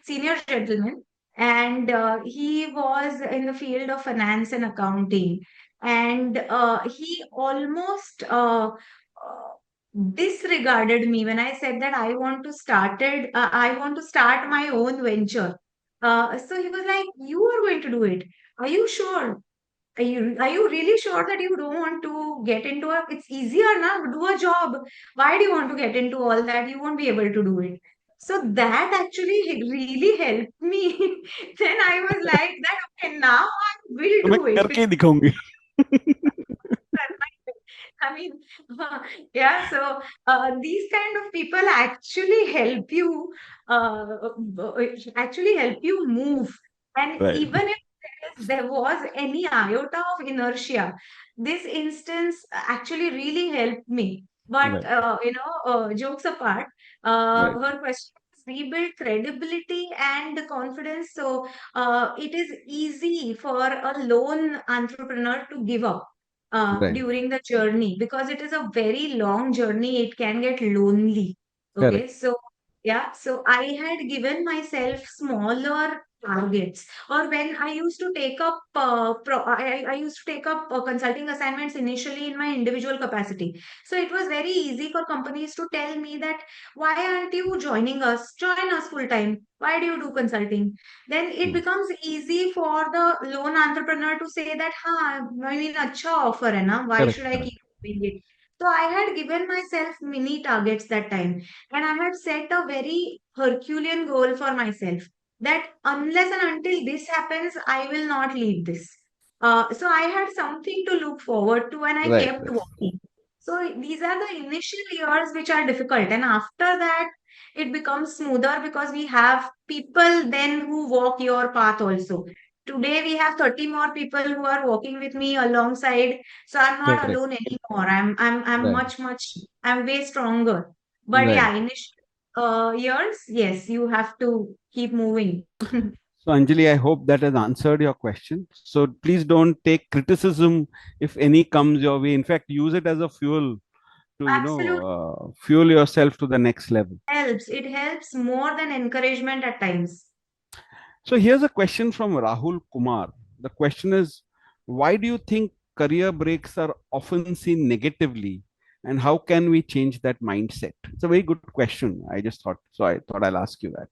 Speaker 1: senior gentleman, and he was in the field of finance and accounting, and he almost disregarded me when I said that I want to start my own venture. So he was like, "You are going to do it? Are you sure? Are you really sure that you don't want to get into a, it's easier now, do a job. Why do you want to get into all that? You won't be able to do it." So that actually really helped me. Then I was like that, okay, now I will
Speaker 2: तो मैं
Speaker 1: do it.
Speaker 2: करके दिखाऊंगी.
Speaker 1: I mean, yeah, so these kind of people actually help you move. And
Speaker 2: Right.
Speaker 1: even if there was any iota of inertia, this instance actually really helped me. But,
Speaker 2: Right.
Speaker 1: jokes apart,
Speaker 2: Right.
Speaker 1: her question is rebuild credibility and confidence. So it is easy for a lone entrepreneur to give up
Speaker 2: Right.
Speaker 1: during the journey because it is a very long journey. It can get lonely. Okay,
Speaker 2: Correct.
Speaker 1: so yeah, so I had given myself smaller targets. Or when I used to take up I used to take up consulting assignments initially in my individual capacity. So it was very easy for companies to tell me that, why aren't you joining us? Join us full time. Why do you do consulting? Then it
Speaker 2: Hmm.
Speaker 1: becomes easy for the lone entrepreneur to say that, ha, I mean, acha offer hai na, why
Speaker 2: Correct.
Speaker 1: should I
Speaker 2: Correct.
Speaker 1: keep? doing it. So I had given myself mini targets that time, and I had set a very Herculean goal for myself that unless and until this happens, I will not leave this. So I had something to look forward to, and I
Speaker 2: Right,
Speaker 1: kept
Speaker 2: right,
Speaker 1: walking. So these are the initial years which are difficult, and after that, it becomes smoother because we have people then who walk your path also. Today we have 30 more people who are walking with me alongside, so I'm not
Speaker 2: correct,
Speaker 1: alone anymore. I'm
Speaker 2: right,
Speaker 1: much I'm way stronger. But
Speaker 2: right.
Speaker 1: yeah, initial years, yes, you have to keep moving.
Speaker 2: So, Anjali, I hope that has answered your question. So, please don't take criticism if any comes your way. In fact, use it as a fuel to,
Speaker 1: Absolutely
Speaker 2: fuel yourself to the next level.
Speaker 1: helps. It helps more than encouragement at times.
Speaker 2: So, here's a question from Rahul Kumar. The question is, why do you think career breaks are often seen negatively? And how can we change that mindset? It's a very good question. I just thought, so I thought I'll ask you that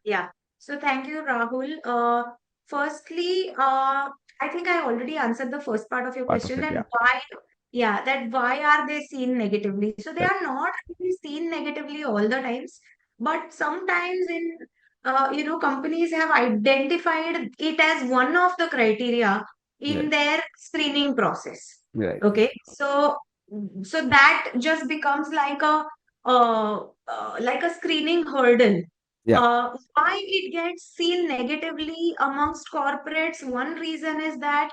Speaker 1: Yeah. So thank you, Rahul. Firstly, I think I already answered the first part of your
Speaker 2: part of
Speaker 1: question
Speaker 2: it.
Speaker 1: that
Speaker 2: Yeah,
Speaker 1: why are they seen negatively? So they
Speaker 2: correct,
Speaker 1: are not really seen negatively all the times, but sometimes in companies have identified it as one of the criteria in
Speaker 2: right,
Speaker 1: their screening process.
Speaker 2: right.
Speaker 1: Okay, so that just becomes like a screening hurdle.
Speaker 2: Yeah,
Speaker 1: Why it gets seen negatively amongst corporates? One reason is that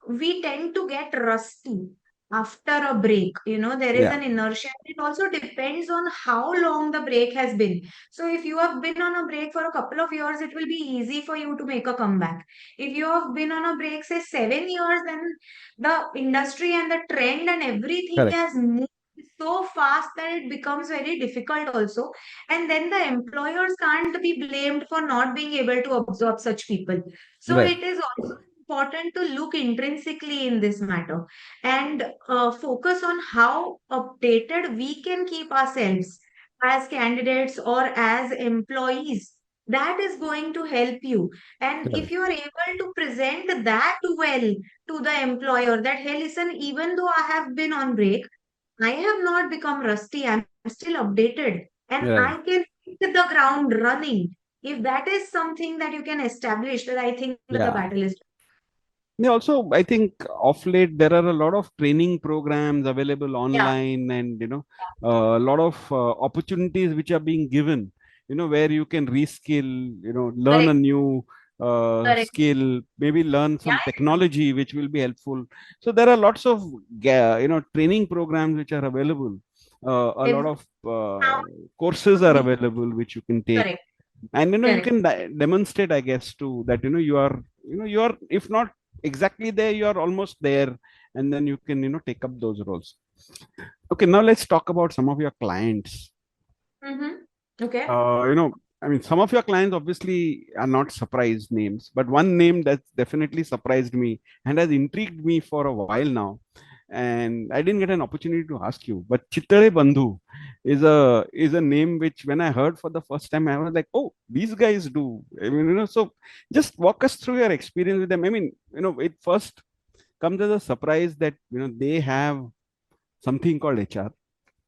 Speaker 1: we tend to get rusty after a break. There is
Speaker 2: yeah,
Speaker 1: an inertia. It also depends on how long the break has been. So if you have been on a break for a couple of years, it will be easy for you to make a comeback. If you have been on a break, say 7 years, then the industry and the trend and everything
Speaker 2: correct,
Speaker 1: has moved so fast that it becomes very difficult also, and then the employers can't be blamed for not being able to absorb such people. So
Speaker 2: right,
Speaker 1: it is also important to look intrinsically in this matter and focus on how updated we can keep ourselves as candidates or as employees. That is going to help you. And if
Speaker 2: correct.
Speaker 1: you are able to present that well to the employer, that, hey, listen, even though I have been on break, I have not become rusty. I'm still updated and I
Speaker 2: Right.
Speaker 1: can hit the ground running. If that is something that you can establish, then I think that the
Speaker 2: Yeah.
Speaker 1: battle is.
Speaker 2: Yeah, also, I think of late there are a lot of training programs available
Speaker 1: Yeah,
Speaker 2: online, and a lot of opportunities which are being given. Where you can reskill, learn a
Speaker 1: correct,
Speaker 2: new
Speaker 1: correct.
Speaker 2: skill, maybe learn
Speaker 1: Yeah,
Speaker 2: some technology which will be helpful. So there are lots of training programs which are available. A lot
Speaker 1: every
Speaker 2: of
Speaker 1: now
Speaker 2: courses
Speaker 1: would
Speaker 2: are
Speaker 1: be
Speaker 2: available which you can take,
Speaker 1: correct,
Speaker 2: and you
Speaker 1: correct.
Speaker 2: can demonstrate, I guess, too, that you are, if not exactly there, you are almost there, and then you can take up those roles. Okay, now let's talk about some of your clients.
Speaker 1: Mm-hmm. Okay.
Speaker 2: uh, you know I mean, some of your clients obviously are not surprise names, but one name that's definitely surprised me and has intrigued me for a while now, and I didn't get an opportunity to ask you. But Chittare Bandhu is a name which, when I heard for the first time, I was like, oh, these guys do. I mean, so just walk us through your experience with them. I mean, it first comes as a surprise that they have something called HR.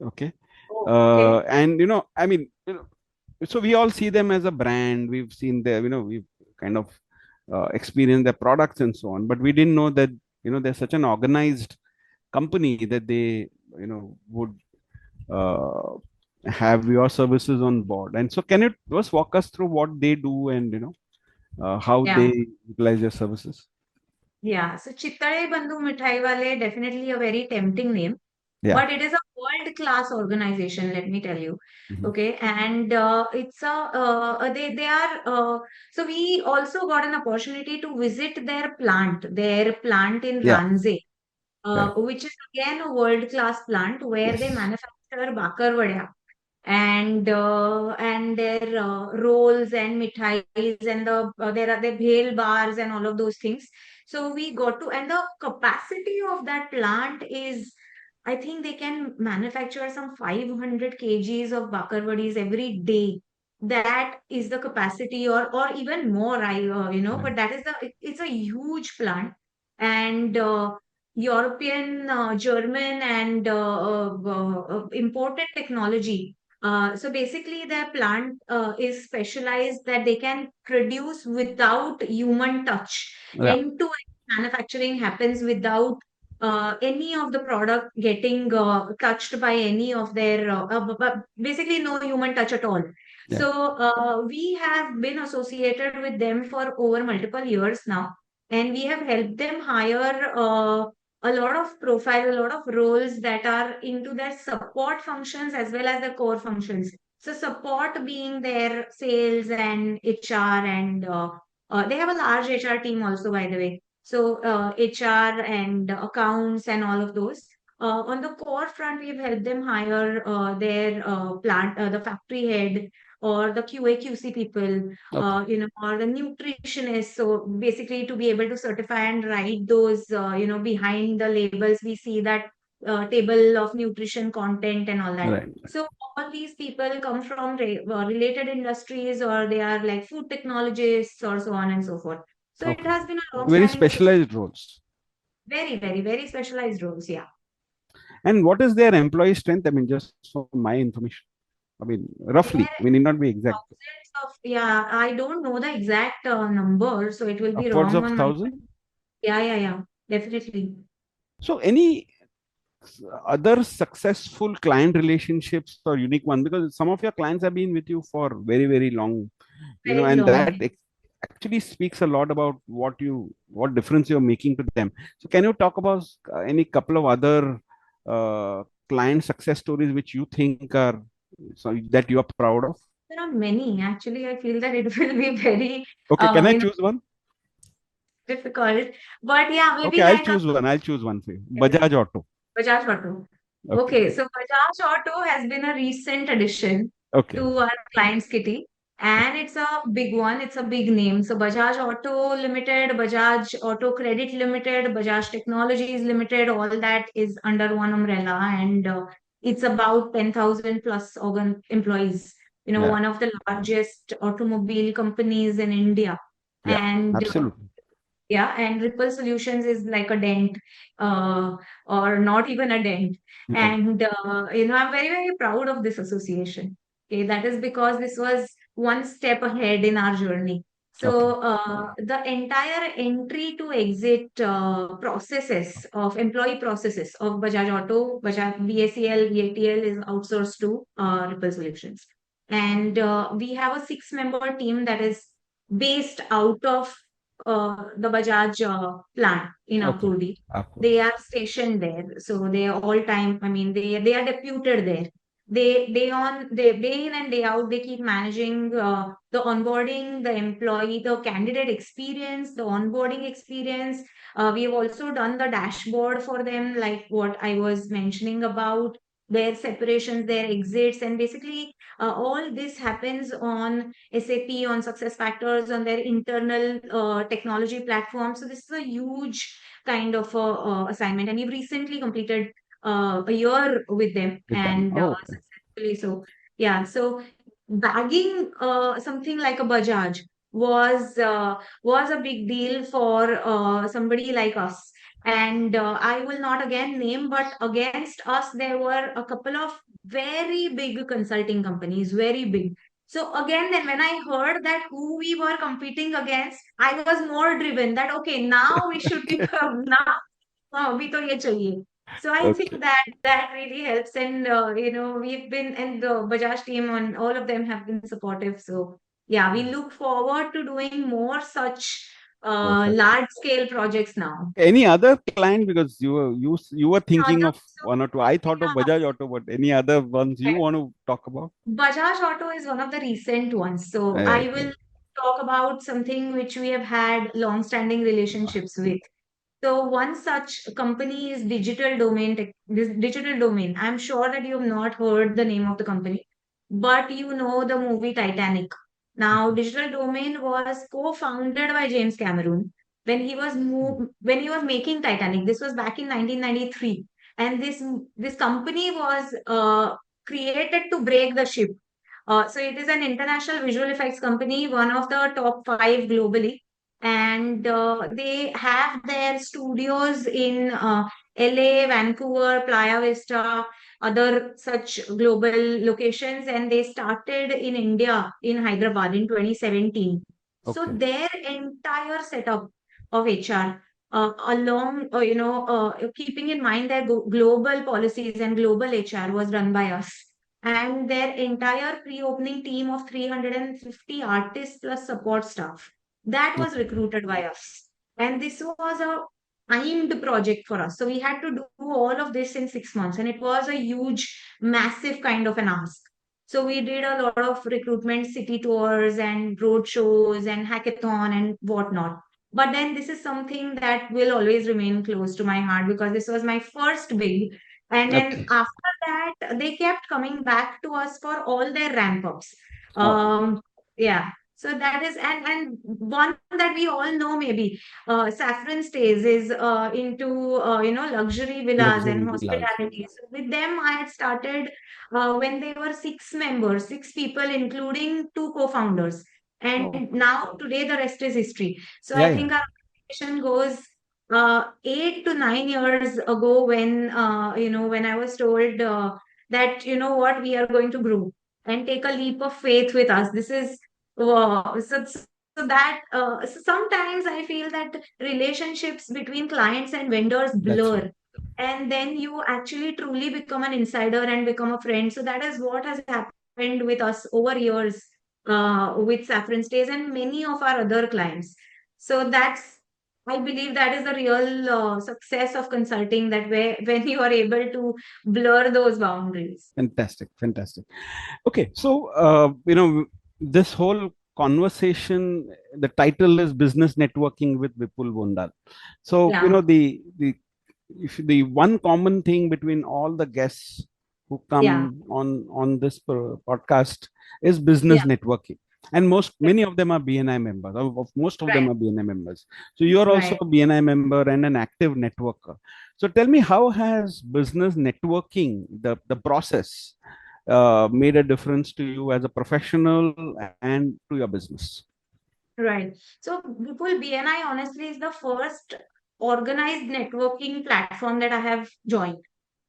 Speaker 2: Okay.
Speaker 1: Oh, okay.
Speaker 2: And I mean, so we all see them as a brand. We've seen their, we've kind of experienced their products and so on, but we didn't know that they're such an organized company that they would uh, have your services on board. And so, can you just walk us through what they do, and how
Speaker 1: Yeah.
Speaker 2: they utilize your services?
Speaker 1: Yeah. So Chittade Bandhu Mithai Wale, definitely a very tempting name.
Speaker 2: Yeah.
Speaker 1: But it is a world-class organization, let me tell you.
Speaker 2: Mhm.
Speaker 1: Okay, and it's a they are so we also got an opportunity to visit their plant in
Speaker 2: Yeah.
Speaker 1: Ranze,
Speaker 2: Correct.
Speaker 1: which is again a world-class plant where they
Speaker 2: Yes.
Speaker 1: manufacture bakar vada and their rolls and mithais and there are the bhel bars and all of those things. So we got to, and the capacity of that plant is, I think they can manufacture some 500 kgs of bakar vadis every day. That is the capacity, or even more. But
Speaker 2: Right.
Speaker 1: that is it's a huge plant, and European, German, and imported technology. So basically, their plant is specialized that they can produce without human touch.
Speaker 2: Yeah,
Speaker 1: End-to-end manufacturing happens without any of the product getting touched by any of their, basically no human touch at all.
Speaker 2: yeah.
Speaker 1: So we have been associated with them for over multiple years now, and we have helped them hire a lot of profile, a lot of roles that are into their support functions as well as the core functions. So support being their sales and HR, and they have a large HR team also, by the way. So HR and accounts and all of those. On the core front, we've helped them hire their plant, the factory head, or the QA QC people,
Speaker 2: Okay,
Speaker 1: or the nutritionists. So basically, to be able to certify and write those, behind the labels, we see that table of nutrition content and all that.
Speaker 2: right.
Speaker 1: So all these people come from related industries, or they are like food technologists, or so on and so forth. So it
Speaker 2: Okay.
Speaker 1: has been a
Speaker 2: Very
Speaker 1: long-standing association.
Speaker 2: specialized roles.
Speaker 1: Very, very, very specialized roles. Yeah.
Speaker 2: And what is their employee strength? I mean, just for my information. I mean, roughly. I
Speaker 1: There
Speaker 2: mean, it need not be exact.
Speaker 1: thousands of, yeah, I don't know the exact number, so it will be
Speaker 2: Upwards
Speaker 1: wrong
Speaker 2: of
Speaker 1: on my.
Speaker 2: 1,000.
Speaker 1: Yeah, yeah, yeah, definitely.
Speaker 2: So, any other successful client relationships or unique one? Because some of your clients have been with you for very, very long,
Speaker 1: Very
Speaker 2: and
Speaker 1: long.
Speaker 2: that actually speaks a lot about what difference you're making to them. So, can you talk about any couple of other client success stories which you think are so that you are proud of?
Speaker 1: There are many. Actually, I feel that it will be very,
Speaker 2: Okay, can I
Speaker 1: you know,
Speaker 2: choose one?
Speaker 1: difficult. But yeah,
Speaker 2: Okay,
Speaker 1: maybe
Speaker 2: I'll
Speaker 1: like a
Speaker 2: choose one. I'll choose one for you. Bajaj Auto.
Speaker 1: Bajaj Auto.
Speaker 2: Okay,
Speaker 1: Okay, so Bajaj Auto has been a recent addition
Speaker 2: okay,
Speaker 1: to our client's kitty, and it's a big one. It's a big name. So Bajaj Auto Limited, Bajaj Auto Credit Limited, Bajaj Technologies Limited, all that is under one umbrella, and it's about 10,000 plus organ employees.
Speaker 2: yeah,
Speaker 1: One of the largest automobile companies in India,
Speaker 2: yeah,
Speaker 1: and
Speaker 2: absolutely.
Speaker 1: yeah, and Ripple Solutions is like a dent, uh, or not even a dent.
Speaker 2: Okay,
Speaker 1: And I'm very, very proud of this association. Okay, that is because this was one step ahead in our journey.
Speaker 2: okay,
Speaker 1: So the entire entry to exit processes of employee processes of Bajaj Auto, Bajaj BACL, BATL is outsourced to Ripple Solutions. And we have a six-member team that is based out of the Bajaj plant in
Speaker 2: okay.
Speaker 1: Akurdi.
Speaker 2: Of
Speaker 1: They
Speaker 2: course.
Speaker 1: are stationed there, so they are all time. I mean, they are deputed there. They day in and day out they keep managing the onboarding, the employee, the candidate experience, the onboarding experience. We have also done the dashboard for them, like what I was mentioning about their separations, their exits, and basically all this happens on SAP, on success factors, on their internal technology platform. So this is a huge kind of assignment, and we've recently completed a year with them,
Speaker 2: With them.
Speaker 1: and
Speaker 2: Oh, okay.
Speaker 1: successfully. So yeah, so bagging something like a Bajaj was a big deal for somebody like us. And I will not again name, but against us there were a couple of very big consulting companies, very big. So again, then when I heard that who we were competing against, I was more driven that okay, now we should be now अभी तो ये चाहिए. So I think
Speaker 2: Okay.
Speaker 1: that really helps, and we've been, and the Bajaj team and all of them have been supportive. So yeah, we look forward to doing more such
Speaker 2: Perfect.
Speaker 1: large scale projects now.
Speaker 2: Any other client? Because you were thinking
Speaker 1: Other,
Speaker 2: of
Speaker 1: so
Speaker 2: one or two. I thought of
Speaker 1: yeah,
Speaker 2: Bajaj Auto, but any other ones you want to talk about?
Speaker 1: Bajaj Auto is one of the recent ones. So I
Speaker 2: Right,
Speaker 1: will
Speaker 2: right.
Speaker 1: talk about something which we have had long-standing relationships with. So one such company is Digital Domain. I'm sure that you have not heard the name of the company, but you know the movie Titanic. Now, Digital Domain was co-founded by James Cameron when he was making Titanic. This was back in 1993, and this company was created to break the ship. So it is an international visual effects company, one of the top five globally, and they have their studios in LA, Vancouver, Playa Vista, other such global locations, and they started in India in Hyderabad in 2017. So
Speaker 2: Okay.
Speaker 1: their entire setup of HR, along keeping in mind their global policies and global HR was run by us, and their entire pre-opening team of 350 artists plus support staff that was
Speaker 2: Okay.
Speaker 1: recruited by us. And this was a timed project for us. So we had to do all of this in 6 months, and it was a huge, massive kind of an ask. So we did a lot of recruitment, city tours and road shows and hackathon and whatnot. But then this is something that will always remain close to my heart because this was my first big. And then
Speaker 2: Okay.
Speaker 1: after that, they kept coming back to us for all their ramp ups.
Speaker 2: Oh,
Speaker 1: Yeah. So that is, and one that we all know maybe, Saffron Stays is into luxury villas and
Speaker 2: luxury villas.
Speaker 1: hospitality. So with them, I had started when they were six members, six people, including two co-founders.
Speaker 2: Oh,
Speaker 1: And now today the rest is history. So
Speaker 2: yeah,
Speaker 1: I
Speaker 2: yeah.
Speaker 1: think our organization goes 8 to 9 years ago when when I was told that you know what we are going to grow and take a leap of faith with us. This is so sometimes I feel that relationships between clients and vendors
Speaker 2: That's right.
Speaker 1: blur, and then you actually truly become an insider and become a friend. So that is what has happened with us over years with Saffron Stays and many of our other clients. So that's, I believe that is the real success of consulting, that where when you are able to blur those boundaries.
Speaker 2: Fantastic. Fantastic. Okay. So, this whole conversation, the title is Business Networking with Vipul Bondal. So,
Speaker 1: Yeah,
Speaker 2: if the one common thing between all the guests who
Speaker 1: yeah,
Speaker 2: come on this podcast is business
Speaker 1: yeah.
Speaker 2: networking, and many of them are BNI members. Most of them
Speaker 1: Right,
Speaker 2: are BNI members. So you are also
Speaker 1: right.
Speaker 2: a BNI member and an active networker. So tell me, how has business networking, the process, made a difference to you as a professional and to your business?
Speaker 1: Right. So, Vipul, BNI honestly is the first organized networking platform that I have joined.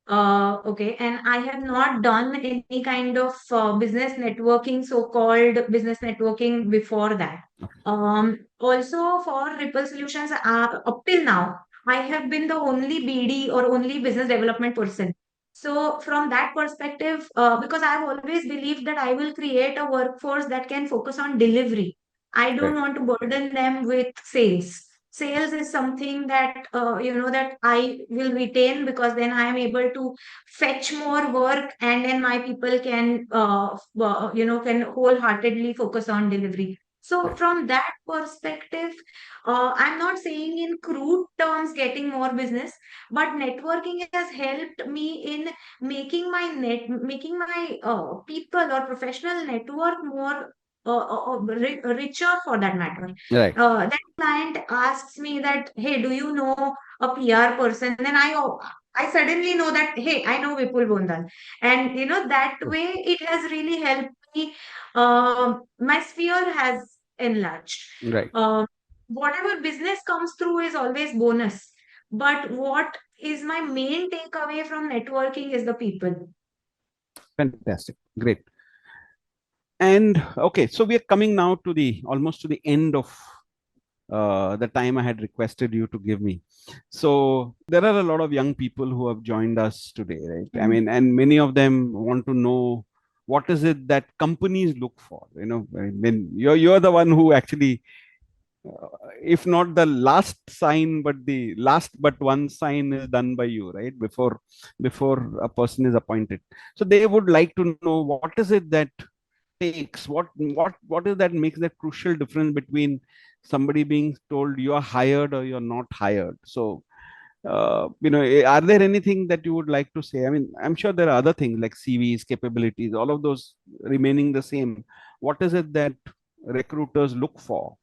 Speaker 1: Okay, and I have not done any kind of business networking, so-called business networking before that. Also for Ripple Solutions, up till now, I have been the only BD or only business development person. So from that perspective, because I've always believed that I will create a workforce that can focus on delivery. I don't
Speaker 2: Right.
Speaker 1: want to burden them with sales. Sales is something that that I will retain, because then I am able to fetch more work, and then my people can can wholeheartedly focus on delivery. So
Speaker 2: Right.
Speaker 1: from that perspective, I'm not saying in crude terms getting more business, but networking has helped me in making my people or professional network more richer, for that matter.
Speaker 2: Right.
Speaker 1: That client asks me that, hey, do you know a PR person? Then I suddenly know that, hey, I know Vipul Bondal. And that way it has really helped me. My sphere has enlarged.
Speaker 2: Right.
Speaker 1: Um, Whatever business comes through is always bonus. But what is my main takeaway from networking is the people.
Speaker 2: Fantastic. Great. And okay, so we are coming now to the almost to the end of the time I had requested you to give me. So there are a lot of young people who have joined us today, right? I
Speaker 1: Mm,
Speaker 2: mean, and many of them want to know what is it that companies look for. When you're the one who actually, uh, if not the last sign, but the last but one sign is done by you, right? Before a person is appointed. So they would like to know what is it that takes what is that makes that crucial difference between somebody being told you are hired or you're not hired. So are there anything that you would like to say? I mean, I'm sure there are other things like CVs, capabilities, all of those remaining the same. What is it that recruiters look for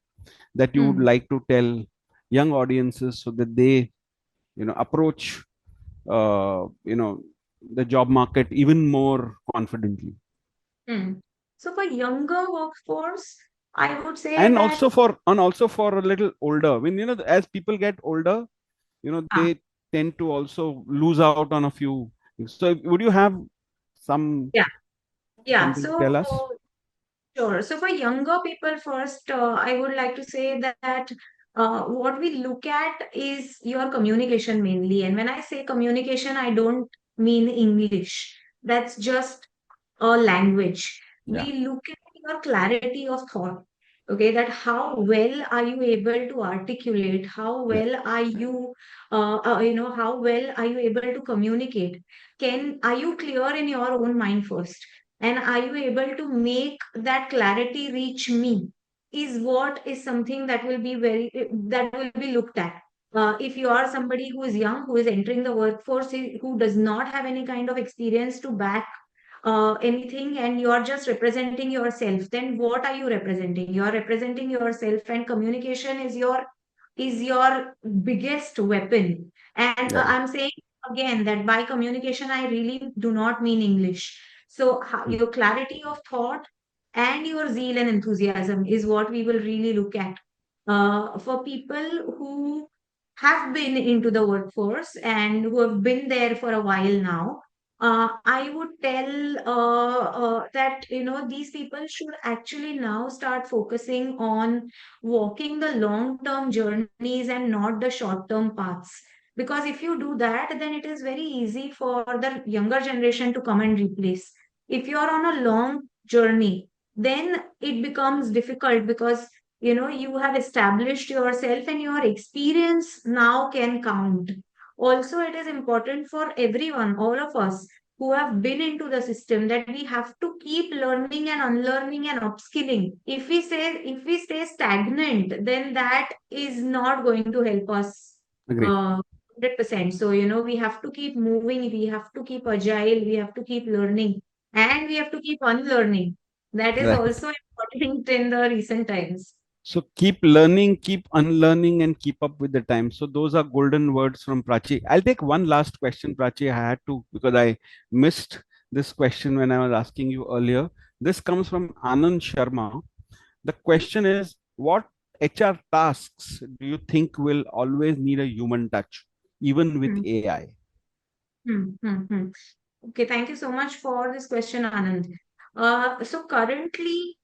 Speaker 2: that you would
Speaker 1: mm,
Speaker 2: like to tell young audiences so that they approach uh, you know the job market even more confidently?
Speaker 1: mm. So for younger workforce, I would say
Speaker 2: And
Speaker 1: that,
Speaker 2: also for a little older, when as people get older,
Speaker 1: uh,
Speaker 2: they tend to also lose out on a few things. So would you have some
Speaker 1: yeah, yeah.
Speaker 2: something to
Speaker 1: So
Speaker 2: tell us?
Speaker 1: for sure. So for younger people first, I would like to say that what we look at is your communication mainly. And when I say communication, I don't mean English. That's just a language.
Speaker 2: Yeah.
Speaker 1: We look at your clarity of thought. Okay, that how well are you able to articulate? How
Speaker 2: Yeah.
Speaker 1: well are you, how well are you able to communicate? Are you clear in your own mind first? And are you able to make that clarity reach me? Is what is something that will be that will be looked at. If you are somebody who is young, who is entering the workforce, who does not have any kind of experience to back anything, and you are just representing yourself, then what are you representing? You are representing yourself, and communication is your biggest weapon. And
Speaker 2: Right.
Speaker 1: I'm saying again that by communication, I really do not mean English. So
Speaker 2: Mm.
Speaker 1: your clarity of thought and your zeal and enthusiasm is what we will really look at. For people who have been into the workforce and who have been there for a while now, I would tell that these people should actually now start focusing on walking the long-term journeys and not the short-term paths. Because if you do that, then it is very easy for the younger generation to come and replace. If you are on a long journey, then it becomes difficult because you have established yourself and your experience now can count. Also, it is important for everyone, all of us who have been into the system, that we have to keep learning and unlearning and upskilling. If we stay stagnant, then that is not going to help us
Speaker 2: Agreed.
Speaker 1: 100%. So we have to keep moving, we have to keep agile, we have to keep learning, and we have to keep unlearning. That is
Speaker 2: Right.
Speaker 1: also important in the recent times.
Speaker 2: So keep learning, keep unlearning, and keep up with the time. So those are golden words from Prachi. I'll take one last question, Prachi. I had to because I missed this question when I was asking you earlier. This comes from Anand Sharma. The question is, what HR tasks do you think will always need a human touch, even with
Speaker 1: Hmm.
Speaker 2: AI?
Speaker 1: Hmm. Hmm. Hmm. Okay, thank you so much for this question, Anand. So currently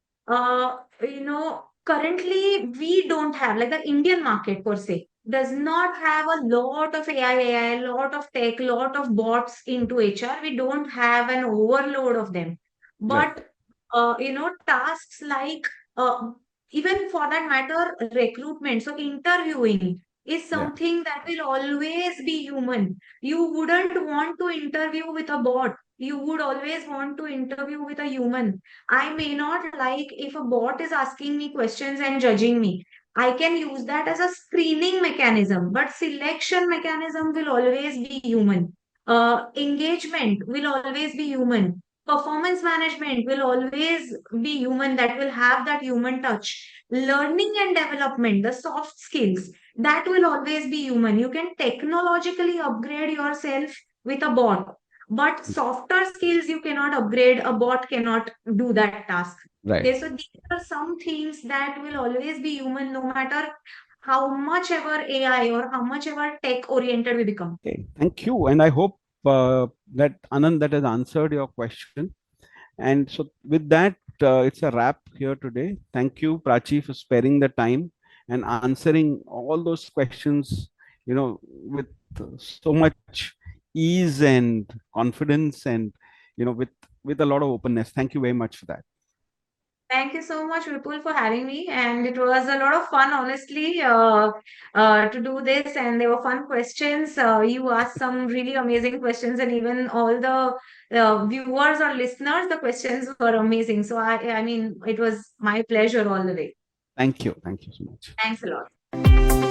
Speaker 1: we don't have, like, the Indian market per se does not have a lot of AI, a lot of tech, lot of bots into HR. We don't have an overload of them.
Speaker 2: Right.
Speaker 1: But tasks like, uh, even for that matter, recruitment, so interviewing is
Speaker 2: Yeah.
Speaker 1: something that will always be human. You wouldn't want to interview with a bot. You would always want to interview with a human. I may not like if a bot is asking me questions and judging me. I can use that as a screening mechanism, but selection mechanism will always be human. Engagement will always be human. Performance management will always be human, that will have that human touch. Learning and development, the soft skills, that will always be human. You can technologically upgrade yourself with a bot, but softer skills you cannot upgrade. A bot cannot do that task.
Speaker 2: Right.
Speaker 1: Okay, so these are some things that will always be human, no matter how much ever AI or how much ever tech oriented we become.
Speaker 2: Okay. Thank you. And I hope that Anand, that has answered your question. And so, with that, it's a wrap here today. Thank you, Prachi, for sparing the time and answering all those questions, with so much ease and confidence, and with a lot of openness. Thank you very much for that.
Speaker 1: Thank you so much, Vipul, for having me. And it was a lot of fun, honestly, to do this. And there were fun questions. You asked some really amazing questions, and even all the viewers or listeners, the questions were amazing. So I mean, it was my pleasure all the way.
Speaker 2: Thank you. Thank you so much.
Speaker 1: Thanks a lot.